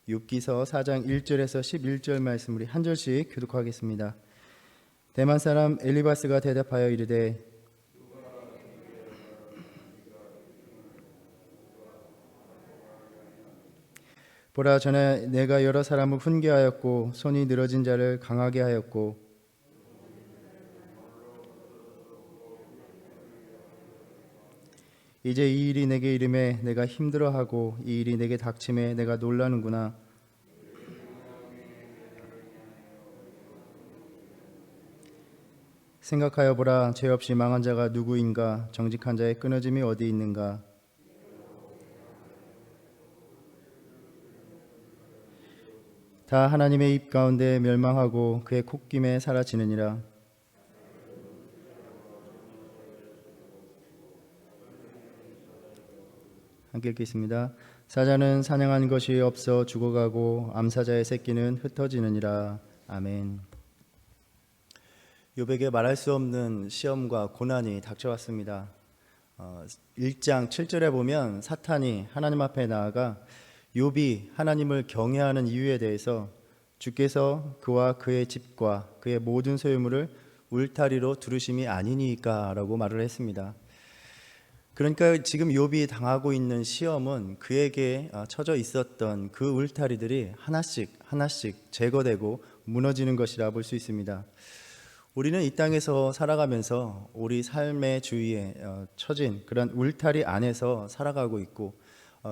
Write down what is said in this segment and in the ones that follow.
욥기서 4장 1절에서 11절 말씀 우리 한 절씩 교독하겠습니다. 대만 사람 엘리바스가 대답하여 이르되 보라, 전에 내가 여러 사람을 훈계하였고 손이 늘어진 자를 강하게 하였고 이제 이 일이 내게 이름에 내가 힘들어하고 이 일이 내게 닥침에 내가 놀라는구나. 생각하여 보라, 죄 없이 망한 자가 누구인가? 정직한 자의 끊어짐이 어디 있는가? 다 하나님의 입 가운데 멸망하고 그의 콧김에 사라지느니라. 함께 읽겠습니다. 사자는 사냥한 것이 없어 죽어가고 암사자의 새끼는 흩어지느니라. 아멘. 욥에게 말할 수 없는 시험과 고난이 닥쳐왔습니다. 1장 7절에 보면 사탄이 하나님 앞에 나아가 욥이 하나님을 경외하는 이유에 대해서 주께서 그와 그의 집과 그의 모든 소유물을 울타리로 두르심이 아니니까 라고 말을 했습니다. 그러니까 지금 욥이 당하고 있는 시험은 그에게 쳐져 있었던 그 울타리들이 하나씩 제거되고 무너지는 것이라 볼 수 있습니다. 우리는 이 땅에서 살아가면서 우리 삶의 주위에 처진 그런 울타리 안에서 살아가고 있고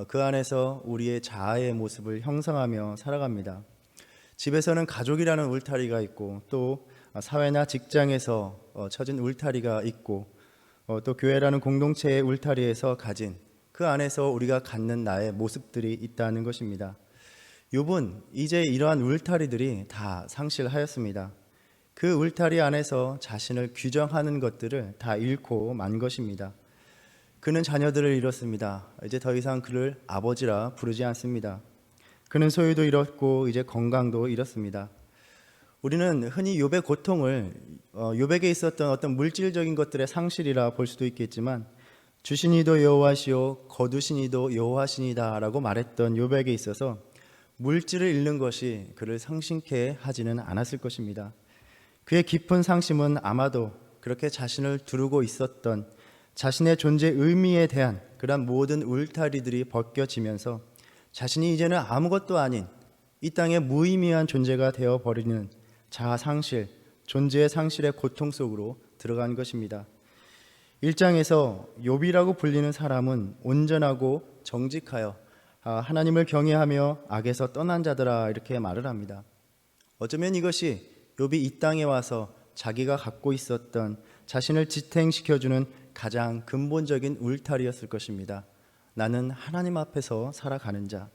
그 안에서 우리의 자아의 모습을 형성하며 살아갑니다. 집에서는 가족이라는 울타리가 있고 또 사회나 직장에서 처진 울타리가 있고 또 교회라는 공동체의 울타리에서 가진 그 안에서 우리가 갖는 나의 모습들이 있다는 것입니다. 욥은 이제 이러한 울타리들이 다 상실하였습니다. 그 울타리 안에서 자신을 규정하는 것들을 다 잃고 만 것입니다. 그는 자녀들을 잃었습니다. 이제 더 이상 그를 아버지라 부르지 않습니다. 그는 소유도 잃었고 이제 건강도 잃었습니다. 우리는 흔히 욥의 고통을 욥에게 있었던 어떤 물질적인 것들의 상실이라 볼 수도 있겠지만 주신 이도 여호와시오 거두신 이도 여호와시니다 라고 말했던 욥에게 있어서 물질을 잃는 것이 그를 상심케 하지는 않았을 것입니다. 그의 깊은 상심은 아마도 그렇게 자신을 두르고 있었던 자신의 존재 의미에 대한 그런 모든 울타리들이 벗겨지면서 자신이 이제는 아무것도 아닌 이 땅의 무의미한 존재가 되어버리는 자아 상실, 존재의 상실의 고통 속으로 들어간 것입니다. 1장에서 욥이라고 불리는 사람은 온전하고 정직하여 하나님을 경외하며 악에서 떠난 자들아 이렇게 말을 합니다. 어쩌면 이것이 욥이 이 땅에 와서 자기가 갖고 있었던 자신을 지탱시켜주는 가장 근본적인 울타리였을 것입니다. 나는 하나님 앞에서 살아가는 자.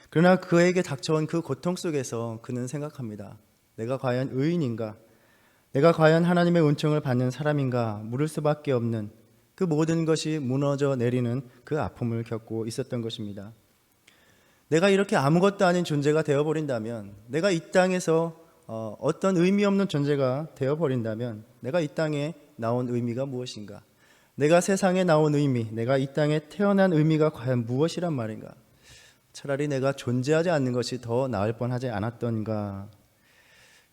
그러나 그에게 닥쳐온 그 고통 속에서 그는 생각합니다. 내가 과연 의인인가? 내가 과연 하나님의 은총을 받는 사람인가? 물을 수밖에 없는 그 모든 것이 무너져 내리는 그 아픔을 겪고 있었던 것입니다. 내가 이렇게 아무것도 아닌 존재가 되어버린다면, 내가 이 땅에서 어떤 의미 없는 존재가 되어버린다면 내가 이 땅에 나온 의미가 무엇인가? 내가 세상에 나온 의미, 내가 이 땅에 태어난 의미가 과연 무엇이란 말인가? 차라리 내가 존재하지 않는 것이 더 나을 뻔하지 않았던가?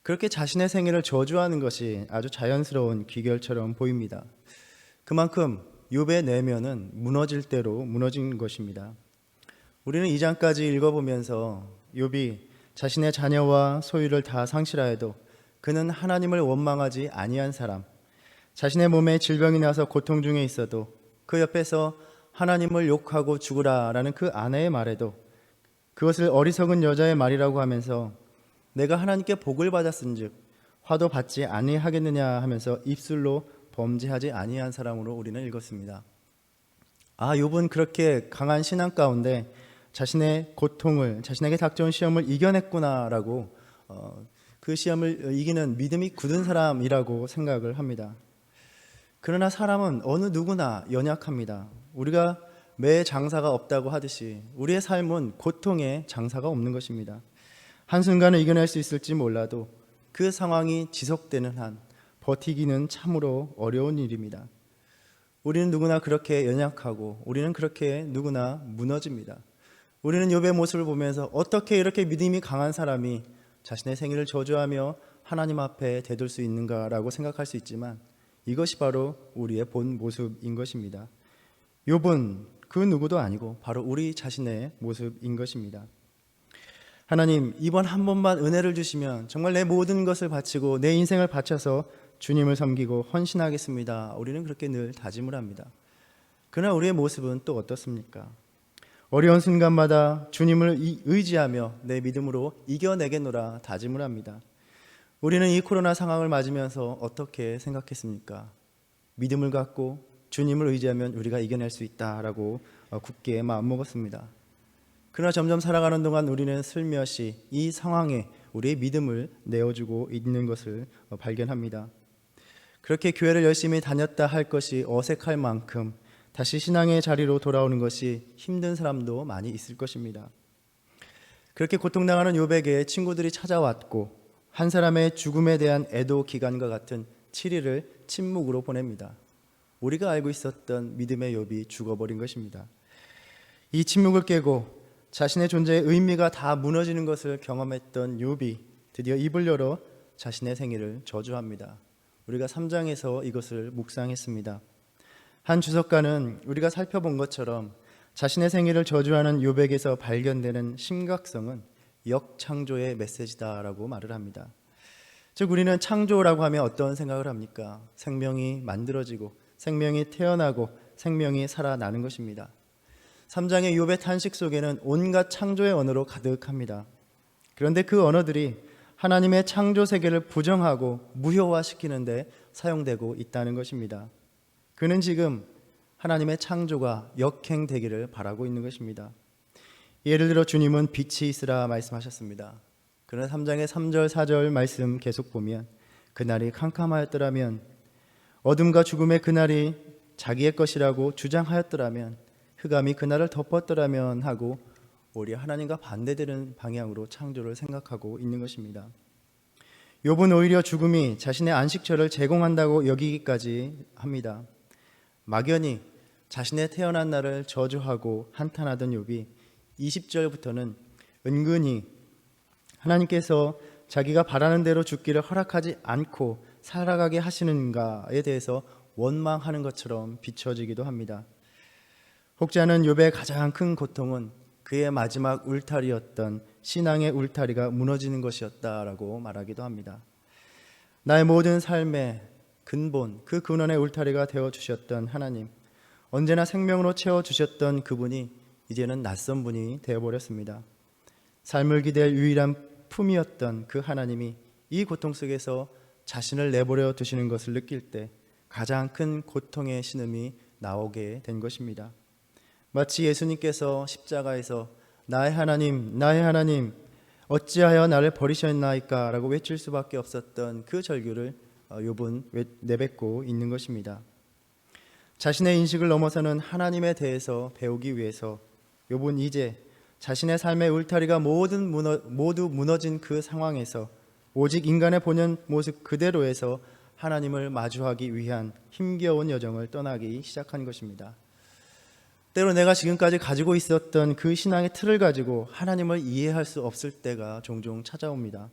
그렇게 자신의 생애를 저주하는 것이 아주 자연스러운 귀결처럼 보입니다. 그만큼 욥의 내면은 무너질 대로 무너진 것입니다. 우리는 2장까지 읽어보면서 욥이 자신의 자녀와 소유를 다 상실하여도 그는 하나님을 원망하지 아니한 사람, 자신의 몸에 질병이 나서 고통 중에 있어도 그 옆에서 하나님을 욕하고 죽으라라는 그 아내의 말에도 그것을 어리석은 여자의 말이라고 하면서 내가 하나님께 복을 받았은즉 화도 받지 아니하겠느냐 하면서 입술로 범죄하지 아니한 사람으로 우리는 읽었습니다. 욥은 그렇게 강한 신앙 가운데 자신의 고통을, 자신에게 닥쳐온 시험을 이겨냈구나라고 그 시험을 이기는 믿음이 굳은 사람이라고 생각을 합니다. 그러나 사람은 어느 누구나 연약합니다. 우리가 매 장사가 없다고 하듯이 우리의 삶은 고통에 장사가 없는 것입니다. 한순간은 이겨낼 수 있을지 몰라도 그 상황이 지속되는 한 버티기는 참으로 어려운 일입니다. 우리는 누구나 그렇게 연약하고 우리는 그렇게 누구나 무너집니다. 우리는 욥의 모습을 보면서 어떻게 이렇게 믿음이 강한 사람이 자신의 생일을 저주하며 하나님 앞에 대들 수 있는가라고 생각할 수 있지만 이것이 바로 우리의 본 모습인 것입니다. 욥은 그 누구도 아니고 바로 우리 자신의 모습인 것입니다. 하나님, 이번 한 번만 은혜를 주시면 정말 내 모든 것을 바치고 내 인생을 바쳐서 주님을 섬기고 헌신하겠습니다. 우리는 그렇게 늘 다짐을 합니다. 그러나 우리의 모습은 또 어떻습니까? 어려운 순간마다 주님을 의지하며 내 믿음으로 이겨내겠노라 다짐을 합니다. 우리는 이 코로나 상황을 맞으면서 어떻게 생각했습니까? 믿음을 갖고 주님을 의지하면 우리가 이겨낼 수 있다라고 굳게 마음먹었습니다. 그러나 점점 살아가는 동안 우리는 슬며시 이 상황에 우리의 믿음을 내어주고 있는 것을 발견합니다. 그렇게 교회를 열심히 다녔다 할 것이 어색할 만큼 다시 신앙의 자리로 돌아오는 것이 힘든 사람도 많이 있을 것입니다. 그렇게 고통당하는 욥에게 친구들이 찾아왔고 한 사람의 죽음에 대한 애도 기간과 같은 7일을 침묵으로 보냅니다. 우리가 알고 있었던 믿음의 욥이 죽어버린 것입니다. 이 침묵을 깨고 자신의 존재의 의미가 다 무너지는 것을 경험했던 욥이 드디어 입을 열어 자신의 생일을 저주합니다. 우리가 3장에서 이것을 묵상했습니다. 한 주석가는 우리가 살펴본 것처럼 자신의 생일을 저주하는 욥에게서 발견되는 심각성은 역창조의 메시지다라고 말을 합니다. 즉 우리는 창조라고 하면 어떤 생각을 합니까? 생명이 만들어지고 생명이 태어나고 생명이 살아나는 것입니다. 3장의 욥의 탄식 속에는 온갖 창조의 언어로 가득합니다. 그런데 그 언어들이 하나님의 창조 세계를 부정하고 무효화시키는 데 사용되고 있다는 것입니다. 그는 지금 하나님의 창조가 역행되기를 바라고 있는 것입니다. 예를 들어 주님은 빛이 있으라 말씀하셨습니다. 그러나 3장의 3절 4절 말씀 계속 보면 그날이 캄캄하였더라면, 어둠과 죽음의 그날이 자기의 것이라고 주장하였더라면, 흑암이 그날을 덮었더라면 하고 오히려 하나님과 반대되는 방향으로 창조를 생각하고 있는 것입니다. 욥은 오히려 죽음이 자신의 안식처를 제공한다고 여기기까지 합니다. 막연히 자신의 태어난 날을 저주하고 한탄하던 욥이 20절부터는 은근히 하나님께서 자기가 바라는 대로 죽기를 허락하지 않고 살아가게 하시는가에 대해서 원망하는 것처럼 비춰지기도 합니다. 혹자는 욥의 가장 큰 고통은 그의 마지막 울타리였던 신앙의 울타리가 무너지는 것이었다라고 말하기도 합니다. 나의 모든 삶의 근본, 그 근원의 울타리가 되어주셨던 하나님, 언제나 생명으로 채워주셨던 그분이 이제는 낯선 분이 되어버렸습니다. 삶을 기댈 유일한 품이었던 그 하나님이 이 고통 속에서 자신을 내버려 두시는 것을 느낄 때 가장 큰 고통의 신음이 나오게 된 것입니다. 마치 예수님께서 십자가에서 나의 하나님 어찌하여 나를 버리셨나이까 라고 외칠 수밖에 없었던 그 절규를 욥은 내뱉고 있는 것입니다. 자신의 인식을 넘어서는 하나님에 대해서 배우기 위해서 욥은 이제 자신의 삶의 울타리가 모두 무너진 그 상황에서 오직 인간의 본연 모습 그대로에서 하나님을 마주하기 위한 힘겨운 여정을 떠나기 시작한 것입니다. 때로 내가 지금까지 가지고 있었던 그 신앙의 틀을 가지고 하나님을 이해할 수 없을 때가 종종 찾아옵니다.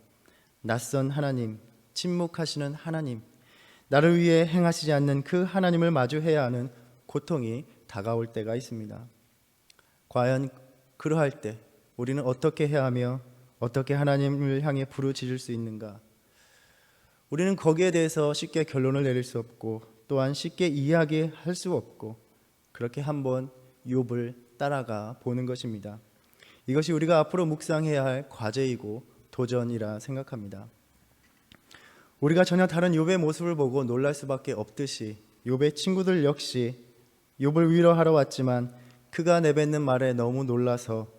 낯선 하나님, 침묵하시는 하나님, 나를 위해 행하시지 않는 그 하나님을 마주해야 하는 고통이 다가올 때가 있습니다. 과연 그러할 때 우리는 어떻게 해야 하며 어떻게 하나님을 향해 부르짖을 수 있는가? 우리는 거기에 대해서 쉽게 결론을 내릴 수 없고 또한 쉽게 이야기할 수 없고 그렇게 한번 욥을 따라가 보는 것입니다. 이것이 우리가 앞으로 묵상해야 할 과제이고 도전이라 생각합니다. 우리가 전혀 다른 욥의 모습을 보고 놀랄 수밖에 없듯이 욥의 친구들 역시 욥을 위로하러 왔지만 그가 내뱉는 말에 너무 놀라서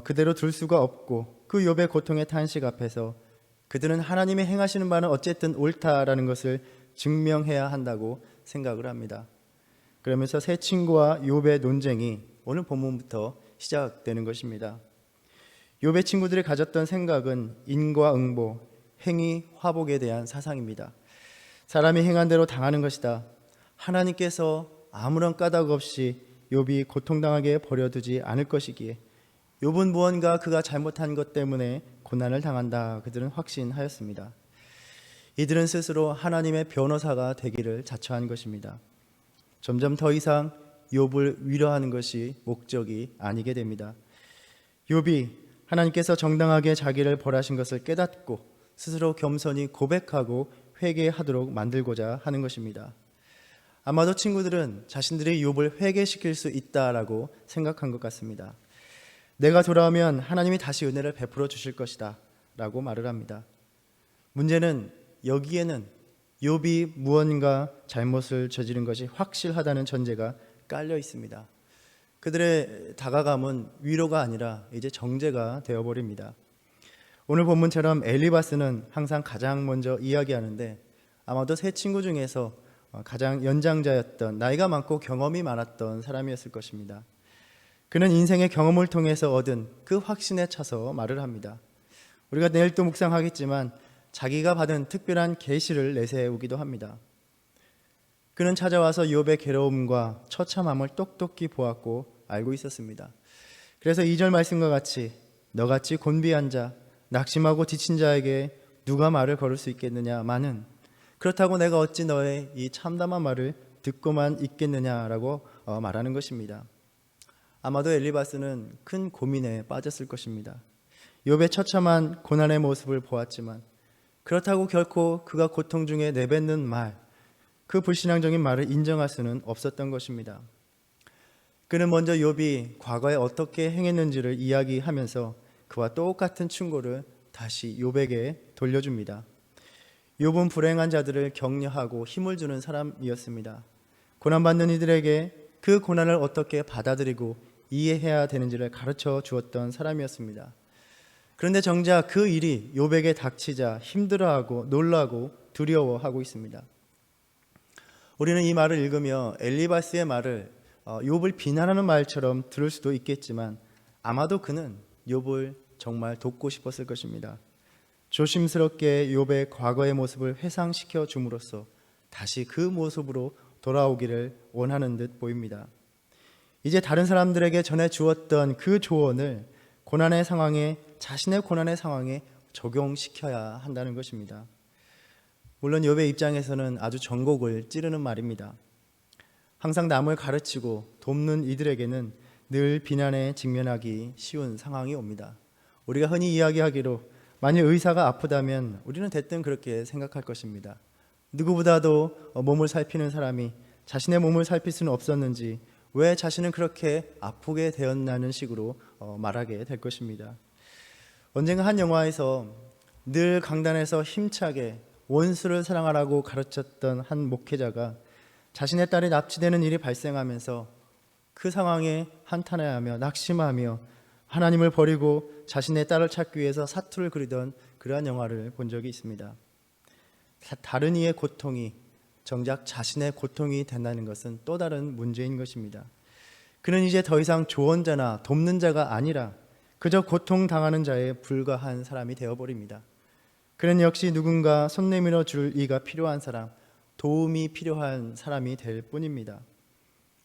그대로 둘 수가 없고 그 욥의 고통의 탄식 앞에서 그들은 하나님이 행하시는 바는 어쨌든 옳다라는 것을 증명해야 한다고 생각을 합니다. 그러면서 세 친구와 욥의 논쟁이 오늘 본문부터 시작되는 것입니다. 욥의 친구들이 가졌던 생각은 인과응보, 행위, 화복에 대한 사상입니다. 사람이 행한 대로 당하는 것이다. 하나님께서 아무런 까닭 없이 욥이 고통당하게 버려두지 않을 것이기에 욥은 무언가 그가 잘못한 것 때문에 고난을 당한다. 그들은 확신하였습니다. 이들은 스스로 하나님의 변호사가 되기를 자처한 것입니다. 점점 더 이상 욥을 위로하는 것이 목적이 아니게 됩니다. 욥이 하나님께서 정당하게 자기를 벌하신 것을 깨닫고 스스로 겸손히 고백하고 회개하도록 만들고자 하는 것입니다. 아마도 친구들은 자신들이 욥을 회개시킬 수 있다라고 생각한 것 같습니다. 내가 돌아오면 하나님이 다시 은혜를 베풀어 주실 것이다 라고 말을 합니다. 문제는 여기에는 욥이 무언가 잘못을 저지른 것이 확실하다는 전제가 깔려 있습니다. 그들의 다가감은 위로가 아니라 이제 정죄가 되어버립니다. 오늘 본문처럼 엘리바스는 항상 가장 먼저 이야기하는데 아마도 세 친구 중에서 가장 연장자였던, 나이가 많고 경험이 많았던 사람이었을 것입니다. 그는 인생의 경험을 통해서 얻은 그 확신에 차서 말을 합니다. 우리가 내일 또 묵상하겠지만 자기가 받은 특별한 계시를 내세우기도 합니다. 그는 찾아와서 욥의 괴로움과 처참함을 똑똑히 보았고 알고 있었습니다. 그래서 2절 말씀과 같이 너같이 곤비한 자, 낙심하고 지친 자에게 누가 말을 걸을 수 있겠느냐마는 그렇다고 내가 어찌 너의 이 참담한 말을 듣고만 있겠느냐라고 말하는 것입니다. 아마도 엘리바스는 큰 고민에 빠졌을 것입니다. 욥의 처참한 고난의 모습을 보았지만 그렇다고 결코 그가 고통 중에 내뱉는 말, 그 불신앙적인 말을 인정할 수는 없었던 것입니다. 그는 먼저 욥이 과거에 어떻게 행했는지를 이야기하면서 그와 똑같은 충고를 다시 욥에게 돌려줍니다. 욥은 불행한 자들을 격려하고 힘을 주는 사람이었습니다. 고난받는 이들에게 그 고난을 어떻게 받아들이고 이해해야 되는지를 가르쳐 주었던 사람이었습니다. 그런데 정작 그 일이 욥에게 닥치자 힘들어하고 놀라고 두려워하고 있습니다. 우리는 이 말을 읽으며 엘리바스의 말을 욥을 비난하는 말처럼 들을 수도 있겠지만 아마도 그는 욥을 정말 돕고 싶었을 것입니다. 조심스럽게 욥의 과거의 모습을 회상시켜 줌으로써 다시 그 모습으로 돌아오기를 원하는 듯 보입니다. 이제 다른 사람들에게 전해 주었던 그 조언을 자신의 고난의 상황에 적용시켜야 한다는 것입니다. 물론 욥의 입장에서는 아주 전곡을 찌르는 말입니다. 항상 남을 가르치고 돕는 이들에게는 늘 비난에 직면하기 쉬운 상황이 옵니다. 우리가 흔히 이야기하기로 만일 의사가 아프다면 우리는 대뜸 그렇게 생각할 것입니다. 누구보다도 몸을 살피는 사람이 자신의 몸을 살필 수는 없었는지 왜 자신은 그렇게 아프게 되었나는 식으로 말하게 될 것입니다. 언젠가 한 영화에서 늘 강단에서 힘차게 원수를 사랑하라고 가르쳤던 한 목회자가 자신의 딸이 납치되는 일이 발생하면서 그 상황에 한탄해하며 낙심하며 하나님을 버리고 자신의 딸을 찾기 위해서 사투를 그리던 그러한 영화를 본 적이 있습니다. 다른 이의 고통이 정작 자신의 고통이 된다는 것은 또 다른 문제인 것입니다. 그는 이제 더 이상 조언자나 돕는 자가 아니라 그저 고통당하는 자에 불과한 사람이 되어버립니다. 그는 역시 누군가 손 내밀어 줄 이가 필요한 사람, 도움이 필요한 사람이 될 뿐입니다.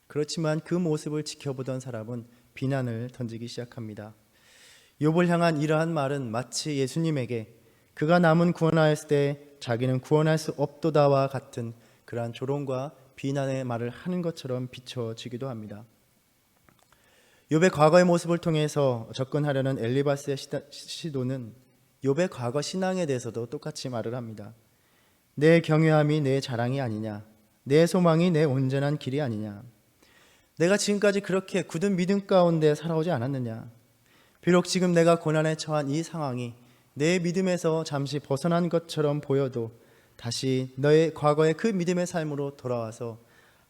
그렇지만 그 모습을 지켜보던 사람은 비난을 던지기 시작합니다. 욥을 향한 이러한 말은 마치 예수님에게 그가 남은 구원하였을 때 자기는 구원할 수 없도다와 같은 그러한 조롱과 비난의 말을 하는 것처럼 비춰지기도 합니다. 욥의 과거의 모습을 통해서 접근하려는 엘리바스의 시도는 욥의 과거 신앙에 대해서도 똑같이 말을 합니다. 내 경외함이 내 자랑이 아니냐, 내 소망이 내 온전한 길이 아니냐, 내가 지금까지 그렇게 굳은 믿음 가운데 살아오지 않았느냐, 비록 지금 내가 고난에 처한 이 상황이 내 믿음에서 잠시 벗어난 것처럼 보여도 다시 너의 과거의 그 믿음의 삶으로 돌아와서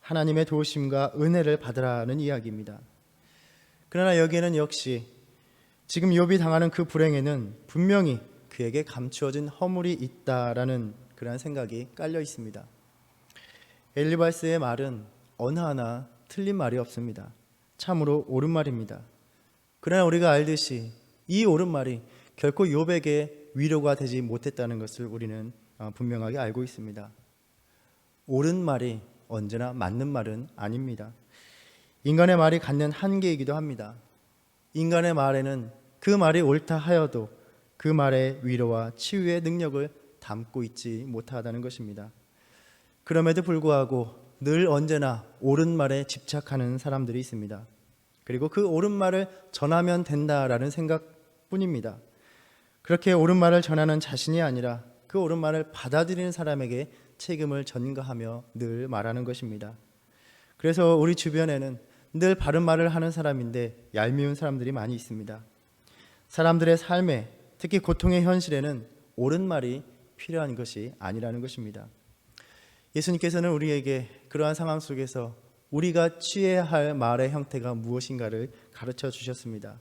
하나님의 도우심과 은혜를 받으라는 이야기입니다. 그러나 여기에는 역시 지금 욥이 당하는 그 불행에는 분명히 그에게 감추어진 허물이 있다라는 그러한 생각이 깔려 있습니다. 엘리바스의 말은 어느 하나 틀린 말이 없습니다. 참으로 옳은 말입니다. 그러나 우리가 알듯이 이 옳은 말이 결코 욥에게 위로가 되지 못했다는 것을 우리는 분명하게 알고 있습니다. 옳은 말이 언제나 맞는 말은 아닙니다. 인간의 말이 갖는 한계이기도 합니다. 인간의 말에는 그 말이 옳다 하여도 그 말의 위로와 치유의 능력을 담고 있지 못하다는 것입니다. 그럼에도 불구하고 늘 언제나 옳은 말에 집착하는 사람들이 있습니다. 그리고 그 옳은 말을 전하면 된다라는 생각뿐입니다. 그렇게 옳은 말을 전하는 자신이 아니라 그 옳은 말을 받아들이는 사람에게 책임을 전가하며 늘 말하는 것입니다. 그래서 우리 주변에는 늘 바른 말을 하는 사람인데 얄미운 사람들이 많이 있습니다. 사람들의 삶에, 특히 고통의 현실에는 옳은 말이 필요한 것이 아니라는 것입니다. 예수님께서는 우리에게 그러한 상황 속에서 우리가 취해야 할 말의 형태가 무엇인가를 가르쳐 주셨습니다.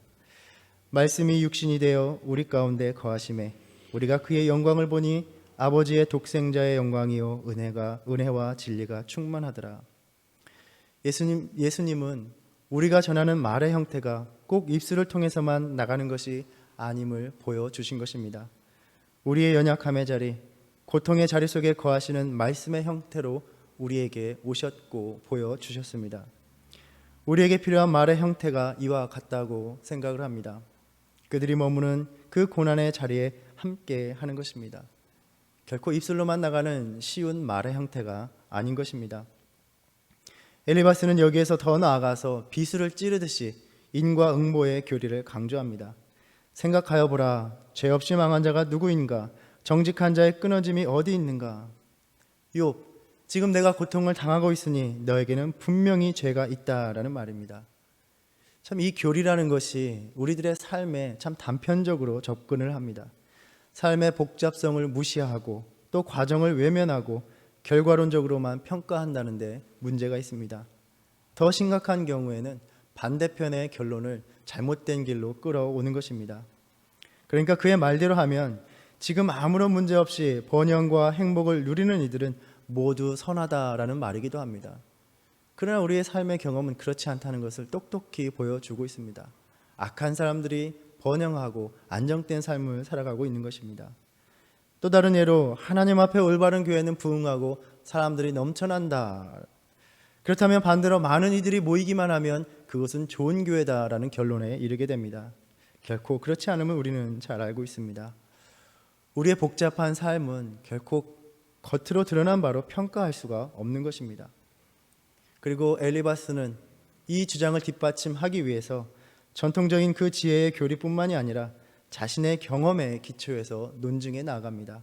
말씀이 육신이 되어 우리 가운데 거하심에 우리가 그의 영광을 보니 아버지의 독생자의 영광이요 은혜와 진리가 충만하더라. 예수님은 우리가 전하는 말의 형태가 꼭 입술을 통해서만 나가는 것이 아님을 보여주신 것입니다. 우리의 연약함의 자리, 고통의 자리 속에 거하시는 말씀의 형태로 우리에게 오셨고 보여주셨습니다. 우리에게 필요한 말의 형태가 이와 같다고 생각을 합니다. 그들이 머무는 그 고난의 자리에 함께 하는 것입니다. 결코 입술로만 나가는 쉬운 말의 형태가 아닌 것입니다. 엘리바스는 여기에서 더 나아가서 비수를 찌르듯이 인과 응보의 교리를 강조합니다. 생각하여 보라, 죄 없이 망한 자가 누구인가? 정직한 자의 끊어짐이 어디 있는가? 욥, 지금 내가 고통을 당하고 있으니 너에게는 분명히 죄가 있다라는 말입니다. 참 이 교리라는 것이 우리들의 삶에 참 단편적으로 접근을 합니다. 삶의 복잡성을 무시하고 또 과정을 외면하고 결과론적으로만 평가한다는 데 문제가 있습니다. 더 심각한 경우에는 반대편의 결론을 잘못된 길로 끌어오는 것입니다. 그러니까 그의 말대로 하면 지금 아무런 문제 없이 번영과 행복을 누리는 이들은 모두 선하다라는 말이기도 합니다. 그러나 우리의 삶의 경험은 그렇지 않다는 것을 똑똑히 보여주고 있습니다. 악한 사람들이 번영하고 안정된 삶을 살아가고 있는 것입니다. 또 다른 예로 하나님 앞에 올바른 교회는 부흥하고 사람들이 넘쳐난다. 그렇다면 반대로 많은 이들이 모이기만 하면 그것은 좋은 교회다라는 결론에 이르게 됩니다. 결코 그렇지 않음을 우리는 잘 알고 있습니다. 우리의 복잡한 삶은 결코 겉으로 드러난 바로 평가할 수가 없는 것입니다. 그리고 엘리바스는 이 주장을 뒷받침하기 위해서 전통적인 그 지혜의 교리뿐만이 아니라 자신의 경험에 기초해서 논증해 나갑니다.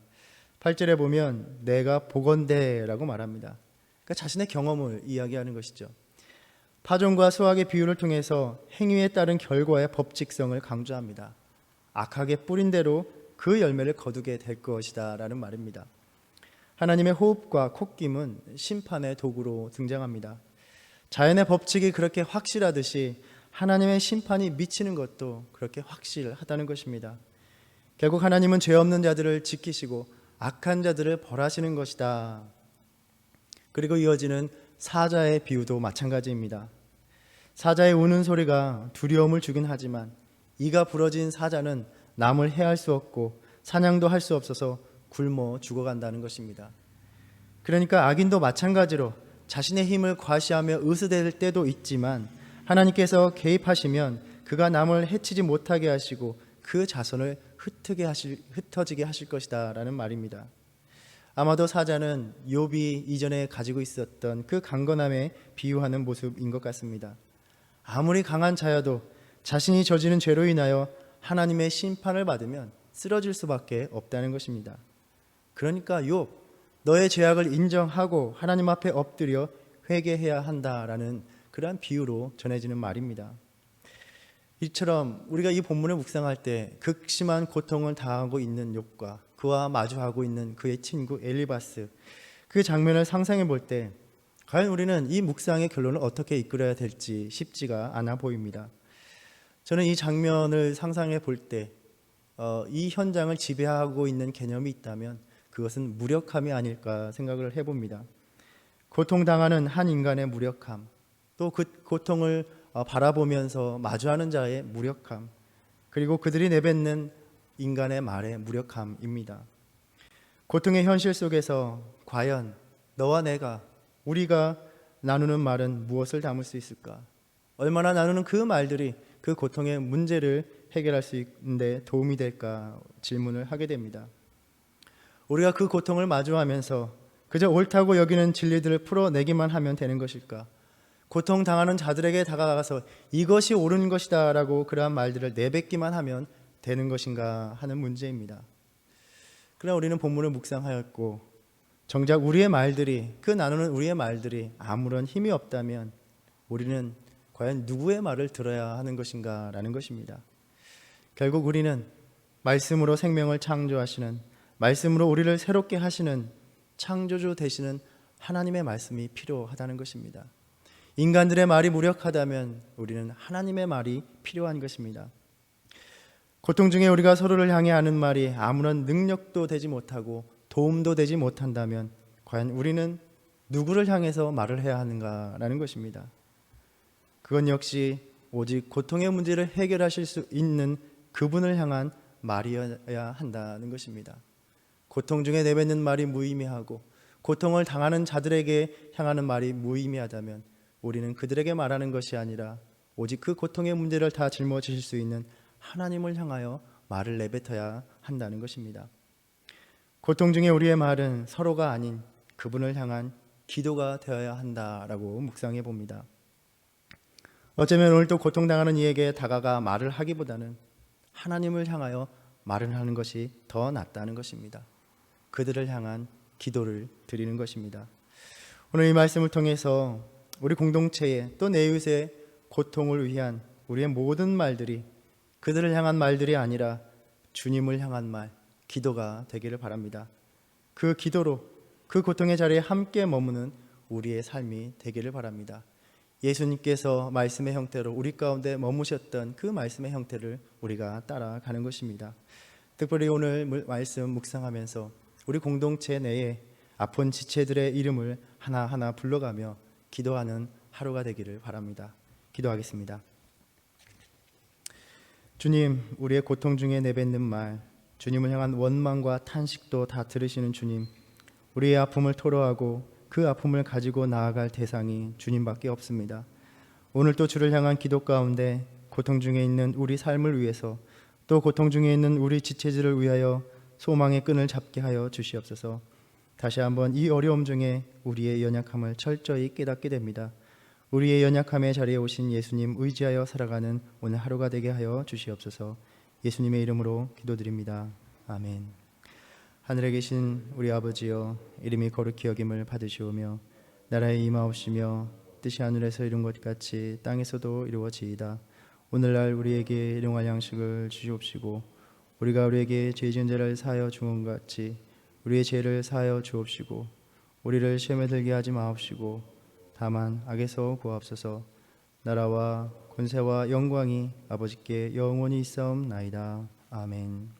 8절에 보면 내가 보건대라고 말합니다. 그러니까 자신의 경험을 이야기하는 것이죠. 파종과 수확의 비유를 통해서 행위에 따른 결과의 법칙성을 강조합니다. 악하게 뿌린 대로 그 열매를 거두게 될 것이다 라는 말입니다. 하나님의 호흡과 콧김은 심판의 도구로 등장합니다. 자연의 법칙이 그렇게 확실하듯이 하나님의 심판이 미치는 것도 그렇게 확실하다는 것입니다. 결국 하나님은 죄 없는 자들을 지키시고 악한 자들을 벌하시는 것이다. 그리고 이어지는 사자의 비유도 마찬가지입니다. 사자의 우는 소리가 두려움을 주긴 하지만 이가 부러진 사자는 남을 해할 수 없고 사냥도 할 수 없어서 굶어 죽어간다는 것입니다. 그러니까 악인도 마찬가지로 자신의 힘을 과시하며 의스댈 때도 있지만 하나님께서 개입하시면 그가 남을 해치지 못하게 하시고 그 자손을 흩어지게 하실 것이다 라는 말입니다. 아마도 사자는 욥이 이전에 가지고 있었던 그 강건함에 비유하는 모습인 것 같습니다. 아무리 강한 자여도 자신이 저지른 죄로 인하여 하나님의 심판을 받으면 쓰러질 수밖에 없다는 것입니다. 그러니까 욥, 너의 죄악을 인정하고 하나님 앞에 엎드려 회개해야 한다라는 그러한 비유로 전해지는 말입니다. 이처럼 우리가 이 본문을 묵상할 때 극심한 고통을 당하고 있는 욥과 그와 마주하고 있는 그의 친구 엘리바스, 그 장면을 상상해 볼 때 과연 우리는 이 묵상의 결론을 어떻게 이끌어야 될지 쉽지가 않아 보입니다. 저는 이 장면을 상상해 볼 때 이 현장을 지배하고 있는 개념이 있다면 그것은 무력함이 아닐까 생각을 해봅니다. 고통당하는 한 인간의 무력함, 또 그 고통을 바라보면서 마주하는 자의 무력함, 그리고 그들이 내뱉는 인간의 말의 무력함입니다. 고통의 현실 속에서 과연 너와 내가, 우리가 나누는 말은 무엇을 담을 수 있을까? 얼마나 나누는 그 말들이 그 고통의 문제를 해결할 수 있는데 도움이 될까 질문을 하게 됩니다. 우리가 그 고통을 마주하면서 그저 옳다고 여기는 진리들을 풀어내기만 하면 되는 것일까? 고통당하는 자들에게 다가가서 이것이 옳은 것이다 라고 그러한 말들을 내뱉기만 하면 되는 것인가 하는 문제입니다. 그러나 우리는 본문을 묵상하였고 정작 우리의 말들이, 그 나누는 우리의 말들이 아무런 힘이 없다면 우리는 과연 누구의 말을 들어야 하는 것인가 라는 것입니다. 결국 우리는 말씀으로 생명을 창조하시는, 말씀으로 우리를 새롭게 하시는 창조주 되시는 하나님의 말씀이 필요하다는 것입니다. 인간들의 말이 무력하다면 우리는 하나님의 말이 필요한 것입니다. 고통 중에 우리가 서로를 향해 하는 말이 아무런 능력도 되지 못하고 도움도 되지 못한다면 과연 우리는 누구를 향해서 말을 해야 하는가라는 것입니다. 그건 역시 오직 고통의 문제를 해결하실 수 있는 그분을 향한 말이어야 한다는 것입니다. 고통 중에 내뱉는 말이 무의미하고 고통을 당하는 자들에게 향하는 말이 무의미하다면 우리는 그들에게 말하는 것이 아니라 오직 그 고통의 문제를 다 짊어지실 수 있는 하나님을 향하여 말을 내뱉어야 한다는 것입니다. 고통 중에 우리의 말은 서로가 아닌 그분을 향한 기도가 되어야 한다라고 묵상해 봅니다. 어쩌면 오늘 또 고통당하는 이에게 다가가 말을 하기보다는 하나님을 향하여 말을 하는 것이 더 낫다는 것입니다. 그들을 향한 기도를 드리는 것입니다. 오늘 이 말씀을 통해서 우리 공동체에 또 내 이웃의 고통을 위한 우리의 모든 말들이 그들을 향한 말들이 아니라 주님을 향한 말, 기도가 되기를 바랍니다. 그 기도로 그 고통의 자리에 함께 머무는 우리의 삶이 되기를 바랍니다. 예수님께서 말씀의 형태로 우리 가운데 머무셨던 그 말씀의 형태를 우리가 따라가는 것입니다. 특별히 오늘 말씀 묵상하면서 우리 공동체 내에 아픈 지체들의 이름을 하나하나 불러가며 기도하는 하루가 되기를 바랍니다. 기도하겠습니다. 주님, 우리의 고통 중에 내뱉는 말, 주님을 향한 원망과 탄식도 다 들으시는 주님, 우리의 아픔을 토로하고 그 아픔을 가지고 나아갈 대상이 주님밖에 없습니다. 오늘 또 주를 향한 기도 가운데 고통 중에 있는 우리 삶을 위해서 또 고통 중에 있는 우리 지체들을 위하여 소망의 끈을 잡게 하여 주시옵소서. 다시 한번 이 어려움 중에 우리의 연약함을 철저히 깨닫게 됩니다. 우리의 연약함의 자리에 오신 예수님 의지하여 살아가는 오늘 하루가 되게 하여 주시옵소서. 예수님의 이름으로 기도드립니다. 아멘. 하늘에 계신 우리 아버지여, 이름이 거룩히 여김을 받으시오며 나라에 임하옵시며 뜻이 하늘에서 이룬 것 같이 땅에서도 이루어지이다. 오늘날 우리에게 일용할 양식을 주시옵시고 우리가 우리에게 죄 지은 자를 사하여 주온 것 같이 우리의 죄를 사하여 주옵시고 우리를 시험에 들게 하지 마옵시고 다만 악에서 구하옵소서. 나라와 권세와 영광이 아버지께 영원히 있사옵나이다. 아멘.